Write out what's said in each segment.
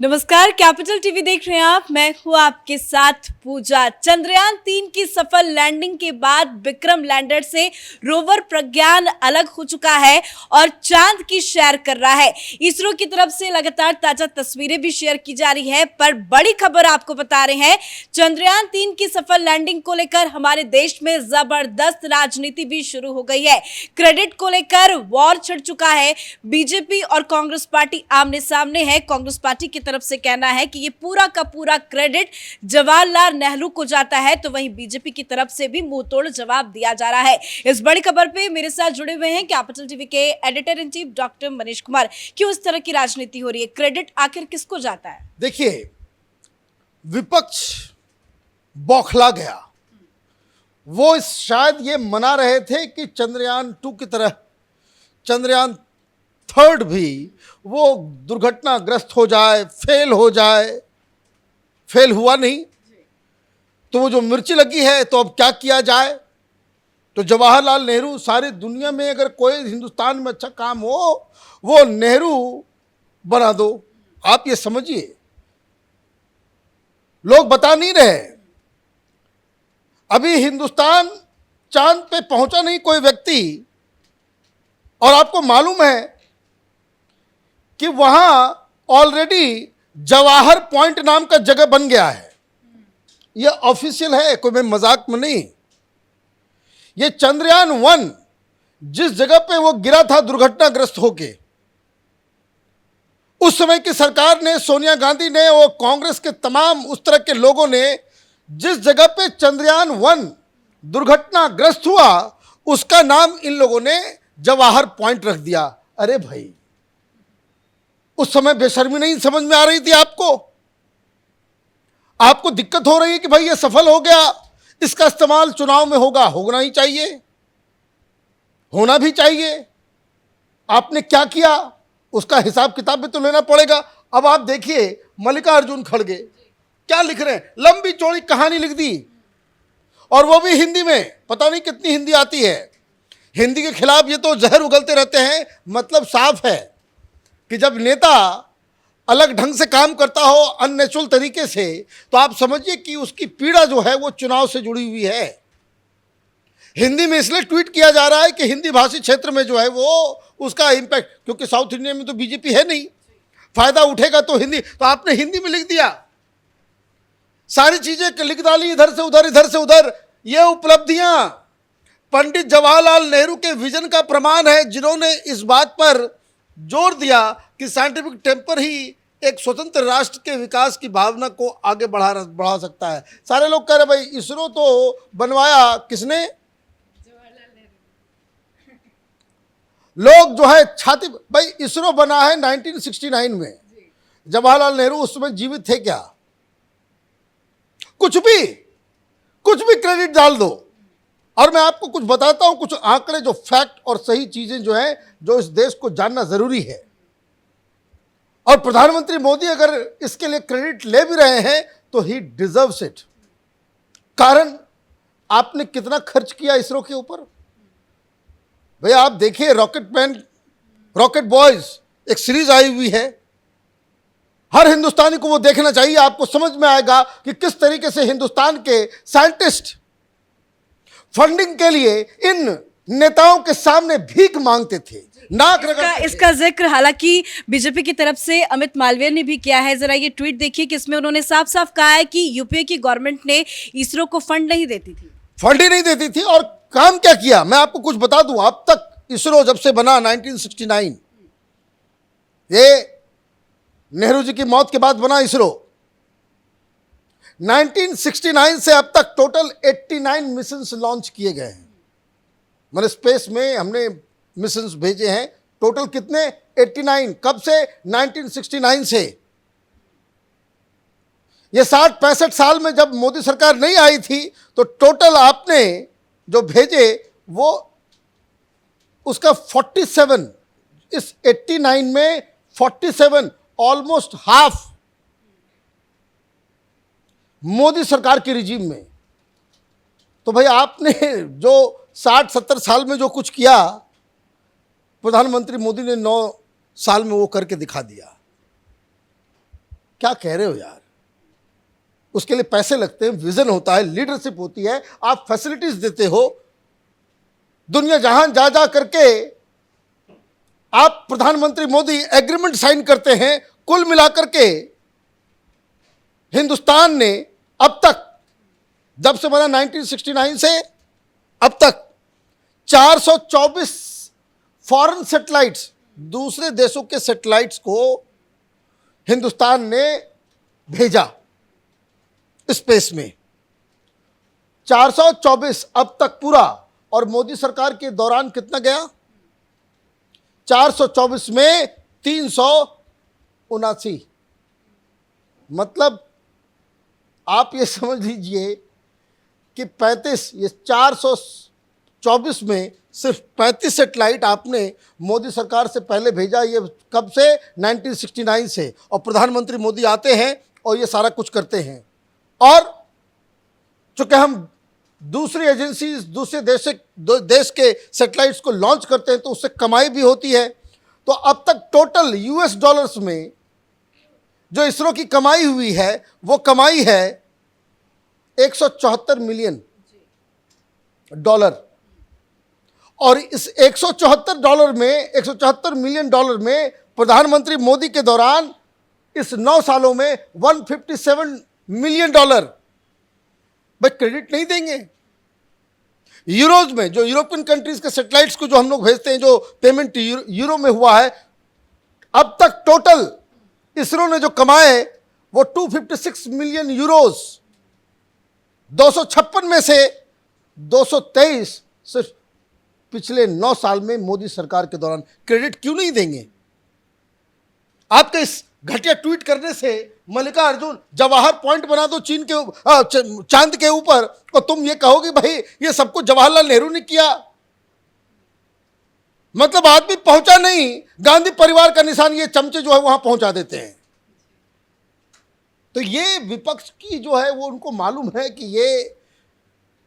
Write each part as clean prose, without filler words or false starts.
नमस्कार, capital TV देख रहे हैं आप। मैं हूं आपके साथ पूजा। चंद्रयान-3 की सफल लैंडिंग के बाद विक्रम लैंडर से रोवर प्रज्ञान अलग हो चुका है और चांद की सैर कर रहा है। इसरो की तरफ से लगातार ताजा तस्वीरें भी शेयर की जा रही है, पर बड़ी खबर आपको बता रहे हैं, चंद्रयान-3 की सफल लैंडिंग को लेकर हमारे देश में जबरदस्त राजनीति भी शुरू हो गई है। क्रेडिट को लेकर वॉर छिड़ चुका है। बीजेपी और कांग्रेस पार्टी आमने सामने है। कांग्रेस पार्टी की तरफ से कहना है कि ये पूरा का पूरा क्रेडिट जवाहरलाल नेहरू को जाता है, तो वहीं बीजेपी की तरफ से भी मुंहतोड़ जवाब दिया जा रहा है। इस बड़ी खबर पे मेरे साथ जुड़े हुए हैं कैपिटल टीवी के editor in chief doctor Manish Kumar. क्यों इस तरह की राजनीति हो रही है? क्रेडिट आखिर किसको जाता है? देखिए, विपक्ष बौखला गया। वो शायद ये मना रहे थे कि चंद्रयान 2 की तरह चंद्रयान 3 भी वो दुर्घटनाग्रस्त हो जाए, फेल हो जाए। फेल हुआ नहीं, तो वो जो मिर्ची लगी है, तो अब क्या किया जाए? तो जवाहरलाल नेहरू, सारी दुनिया में अगर कोई हिंदुस्तान में अच्छा काम हो, वो नेहरू बना दो। आप ये समझिए, लोग बता नहीं रहे। अभी हिंदुस्तान चांद पे पहुंचा नहीं कोई व्यक्ति, और आपको मालूम है कि वहां ऑलरेडी जवाहर पॉइंट नाम का जगह बन गया है। यह ऑफिशियल है, कोई मैं मजाक में नहीं। यह चंद्रयान 1 जिस जगह पे वो गिरा था दुर्घटनाग्रस्त होके, उस समय की सरकार ने, सोनिया गांधी ने, वो कांग्रेस के तमाम उस तरह के लोगों ने जिस जगह पे चंद्रयान 1 दुर्घटनाग्रस्त हुआ, उसका नाम इन लोगों ने जवाहर पॉइंट रख दिया। अरे भाई, उस समय बेशर्मी नहीं समझ में आ रही थी आपको? आपको दिक्कत हो रही है कि भाई ये सफल हो गया, इसका इस्तेमाल चुनाव में होगा। होना ही चाहिए, होना भी चाहिए। आपने क्या किया, उसका हिसाब किताब भी तो लेना पड़ेगा। अब आप देखिए, मल्लिकार्जुन खड़गे क्या लिख रहे हैं, लंबी चौड़ी कहानी लिख दी, और वो भी हिंदी में। पता नहीं कितनी हिंदी आती है। हिंदी के खिलाफ ये तो जहर उगलते रहते हैं। मतलब साफ है कि जब नेता अलग ढंग से काम करता हो, अननेचुरल तरीके से, तो आप समझिए कि उसकी पीड़ा जो है वो चुनाव से जुड़ी हुई है। हिंदी में इसलिए ट्वीट किया जा रहा है कि हिंदी भाषी क्षेत्र में जो है वो उसका इंपैक्ट, क्योंकि साउथ इंडिया में तो बीजेपी है नहीं, फायदा उठेगा तो हिंदी। तो आपने हिंदी में लिख दिया, सारी चीजें लिख डाली, इधर से उधर, इधर से उधर। ये उपलब्धियां पंडित जवाहरलाल नेहरू के विजन का प्रमाण है, जिन्होंने इस बात पर जोर दिया कि साइंटिफिक टेम्पर ही एक स्वतंत्र राष्ट्र के विकास की भावना को आगे बढ़ा सकता है। सारे लोग कह रहे भाई इसरो तो बनवाया किसने? जवाहरलाल नेहरू। लोग जो है छाती, भाई इसरो बना है 1969 में। जवाहरलाल नेहरू उस समय जीवित थे क्या? कुछ भी क्रेडिट डाल दो। और मैं आपको कुछ बताता हूं, कुछ आंकड़े, जो फैक्ट और सही चीजें जो है, जो इस देश को जानना जरूरी है। और प्रधानमंत्री मोदी अगर इसके लिए क्रेडिट ले भी रहे हैं तो ही डिजर्व्स इट। कारण आपने कितना खर्च किया इसरो के ऊपर। भैया आप देखिए, रॉकेट मैन, रॉकेट बॉयज एक सीरीज आई हुई है। हर हिंदुस्तानी को वो देखना चाहिए। आपको समझ में आएगा कि किस तरीके से हिंदुस्तान के साइंटिस्ट फंडिंग के लिए इन नेताओं के सामने भीख मांगते थे, नाक रगड़ते थे। इसका जिक्र हालांकि बीजेपी की तरफ से अमित मालवीय ने भी किया है। जरा ये ट्वीट देखिए कि इसमें उन्होंने साफ साफ कहा है कि यूपीए की गवर्नमेंट ने इसरो को फंड नहीं देती थी। फंड ही नहीं देती थी। और काम क्या किया, मैं आपको कुछ बता दूं। अब तक इसरो जब से बना 1969, ये नेहरू जी की मौत के बाद बना इसरो, 1969 से अब तक टोटल 89 मिशंस लॉन्च किए गए हैं। मतलब स्पेस में हमने मिशंस भेजे हैं। टोटल कितने? 89। कब से? 1969 से। ये 60-65 साल में जब मोदी सरकार नहीं आई थी, तो टोटल आपने जो भेजे वो उसका 47, इस 89 में 47, ऑलमोस्ट हाफ मोदी सरकार के रिजीम में। तो भाई आपने जो 60-70 साल में जो कुछ किया, प्रधानमंत्री मोदी ने 9 साल में वो करके दिखा दिया। क्या कह रहे हो यार? उसके लिए पैसे लगते हैं, विजन होता है, लीडरशिप होती है, आप फैसिलिटीज देते हो, दुनिया जहां जा जा करके आप प्रधानमंत्री मोदी एग्रीमेंट साइन करते हैं। कुल मिलाकर के हिंदुस्तान ने अब तक, जब से बना 1969 से अब तक 424 फॉरेन सैटेलाइट्स, दूसरे देशों के सैटेलाइट्स को हिंदुस्तान ने भेजा स्पेस में। 424 अब तक पूरा। और मोदी सरकार के दौरान कितना गया? 424 में 379। मतलब आप ये समझ लीजिए कि 35, ये 424 में सिर्फ 35 सैटेलाइट आपने मोदी सरकार से पहले भेजा। ये कब से? 1969 से। और प्रधानमंत्री मोदी आते हैं और ये सारा कुछ करते हैं। और चूंकि हम दूसरी एजेंसी, दूसरे देश के सैटेलाइट्स को लॉन्च करते हैं तो उससे कमाई भी होती है। तो अब तक टोटल यूएस डॉलर्स में जो इसरो की कमाई हुई है वो कमाई है 174 मिलियन डॉलर। और इस 174 मिलियन डॉलर में प्रधानमंत्री मोदी के दौरान इस 9 सालों में 157 मिलियन डॉलर। भाई क्रेडिट नहीं देंगे? यूरोज में जो यूरोपियन कंट्रीज के सैटेलाइट्स को जो हम लोग भेजते हैं, जो पेमेंट यूरो में हुआ है, अब तक टोटल इसरो ने जो कमाए वो 256 मिलियन यूरोज। 256 में से 223 सिर्फ पिछले 9 साल में मोदी सरकार के दौरान। क्रेडिट क्यों नहीं देंगे? आपके इस घटिया ट्वीट करने से मल्लिका अर्जुन जवाहर पॉइंट बना दो चीन के चांद के ऊपर, और तुम ये कहोगे भाई ये सब कुछ जवाहरलाल नेहरू ने किया। मतलब आदमी पहुंचा नहीं, गांधी परिवार का निशान ये चमचे जो है वहां पहुंचा देते हैं। तो ये विपक्ष की जो है वो उनको मालूम है कि ये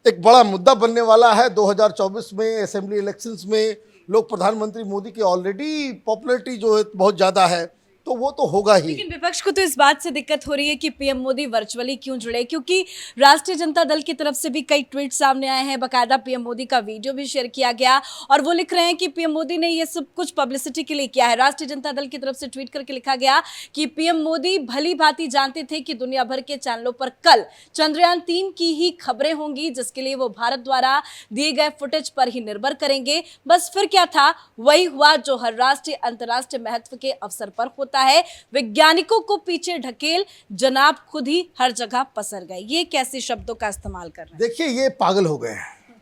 एक बड़ा मुद्दा बनने वाला है। 2024 में असेंबली इलेक्शंस में लोग प्रधानमंत्री मोदी की ऑलरेडी पॉपुलैरिटी जो है बहुत ज्यादा है, तो वो तो होगा ही। लेकिन विपक्ष को तो इस बात से दिक्कत हो रही है कि पीएम मोदी वर्चुअली क्यों जुड़े, क्योंकि राष्ट्रीय जनता दल की तरफ से भी कई ट्वीट सामने आए हैं, बकायदा पीएम मोदी का वीडियो भी शेयर किया गया और वो लिख रहे हैं कि पीएम मोदी ने ये सब कुछ पब्लिसिटी के लिए किया है। राष्ट्रीय जनता दल की तरफ से ट्वीट करके लिखा गया कि पीएम मोदी भली भांति जानते थे कि दुनिया भर के चैनलों पर कल चंद्रयान 3 की ही खबरें होंगी, जिसके लिए वो भारत द्वारा दिए गए फुटेज पर ही निर्भर करेंगे। बस फिर क्या था, वही हुआ जो हर राष्ट्रीय अंतर्राष्ट्रीय महत्व के अवसर पर होता है। वैज्ञानिकों को पीछे ढकेल जनाब खुद ही हर जगह पसर गए। ये कैसे शब्दों का इस्तेमाल कर रहे हैं? देखिए ये पागल हो गए हैं,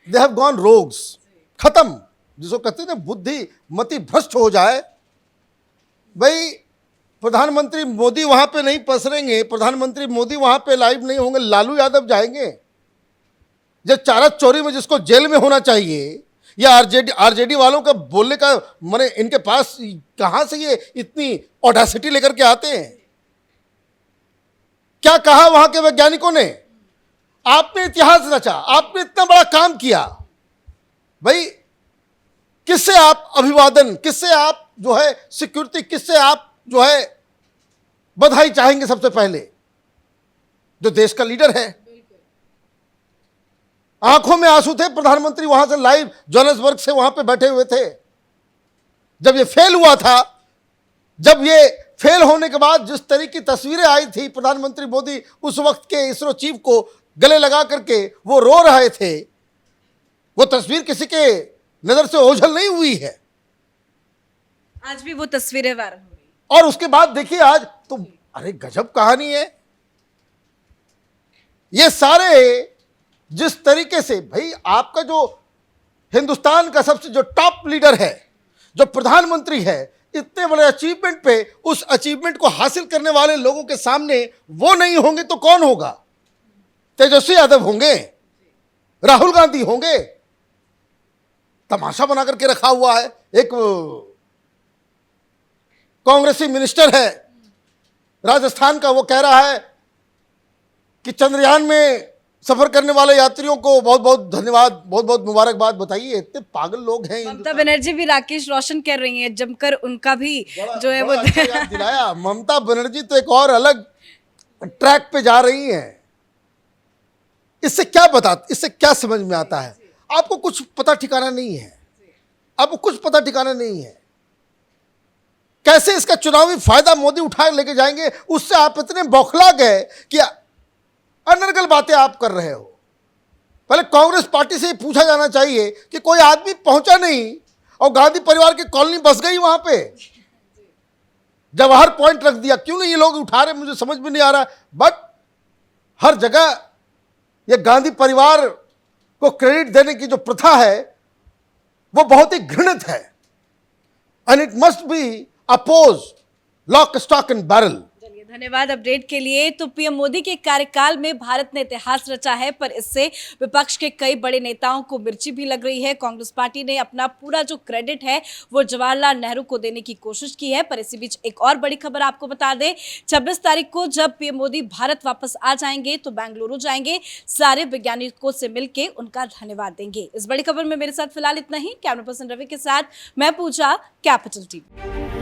दे हैव गॉन रोग्स, खत्म। जिसको कहते हैं ना बुद्धि मति भ्रष्ट हो जाए। भाई प्रधानमंत्री मोदी वहां पे नहीं पसरेंगे, प्रधानमंत्री मोदी वहां पे लाइव नहीं होंगे, लालू यादव जाएंगे। जब चारा चोरी में जिसको जेल में होना चाहिए, या आरजेडी वालों का बोलने का माने इनके पास कहां से ये इतनी ऑडेसिटी लेकर के आते हैं? क्या कहा वहां के वैज्ञानिकों ने? आपने इतिहास रचा, आपने इतना बड़ा काम किया, भाई किससे आप अभिवादन, किससे आप जो है सिक्योरिटी, किससे आप जो है बधाई चाहेंगे? सबसे पहले जो देश का लीडर है। आंखों में आंसू थे, प्रधानमंत्री वहां से लाइव जोहान्सबर्ग से वहां पे बैठे हुए थे। जब ये फेल हुआ था, जब ये फेल होने के बाद जिस तरह की तस्वीरें आई थी, प्रधानमंत्री मोदी उस वक्त के इसरो चीफ को गले लगा करके वो रो रहे थे, वो तस्वीर किसी के नजर से ओझल नहीं हुई है। आज भी वो तस्वीरें वायरल हो रही। और उसके बाद देखिए आज तो अरे गजब कहानी है। ये सारे जिस तरीके से, भाई आपका जो हिंदुस्तान का सबसे जो टॉप लीडर है, जो प्रधानमंत्री है, इतने बड़े अचीवमेंट पे, उस अचीवमेंट को हासिल करने वाले लोगों के सामने वो नहीं होंगे तो कौन होगा? तेजस्वी यादव होंगे, राहुल गांधी होंगे। तमाशा बना करके रखा हुआ है। एक कांग्रेसी मिनिस्टर है राजस्थान का, वो कह रहा है कि चंद्रयान में सफर करने वाले यात्रियों को बहुत बहुत धन्यवाद, बहुत बहुत मुबारकबाद। बताइए, इतने पागल लोग हैं। ममता बनर्जी भी राकेश रोशन कर रही हैं, जमकर उनका भी जो है वो अच्छा याद दिलाया। ममता बनर्जी तो एक और अलग ट्रैक पे जा रही हैं। इससे क्या समझ में आता है? आपको कुछ पता ठिकाना नहीं है, आपको कुछ पता ठिकाना नहीं है। कैसे इसका चुनावी फायदा मोदी उठा लेके जाएंगे, उससे आप इतने बौखला गए कि अनर्गल बातें आप कर रहे हो। पहले कांग्रेस पार्टी से पूछा जाना चाहिए कि कोई आदमी पहुंचा नहीं और गांधी परिवार की कॉलोनी बस गई वहां पे, जवाहर पॉइंट रख दिया। क्यों नहीं ये लोग उठा रहे, मुझे समझ में नहीं आ रहा। बट हर जगह ये गांधी परिवार को क्रेडिट देने की जो प्रथा है वो बहुत ही घृणित है, and it must be oppose, lock stock and barrel. चलिए, धन्यवाद अपडेट के लिए। तो पीएम मोदी के कार्यकाल में भारत ने इतिहास रचा है, पर इससे विपक्ष के कई बड़े नेताओं को मिर्ची भी लग रही है। कांग्रेस पार्टी ने अपना पूरा जो क्रेडिट है वो जवाहरलाल नेहरू को देने की कोशिश की है। पर इसी बीच एक और बड़ी खबर आपको बता दें, 26 तारीख को जब पीएम मोदी भारत वापस आ जाएंगे तो बेंगलुरु जाएंगे, सारे वैज्ञानिकों से मिलकर उनका धन्यवाद देंगे। इस बड़ी खबर में मेरे साथ फिलहाल इतना ही। कैमरा पर्सन रवि के साथ मैं पूजा, कैपिटल टीवी।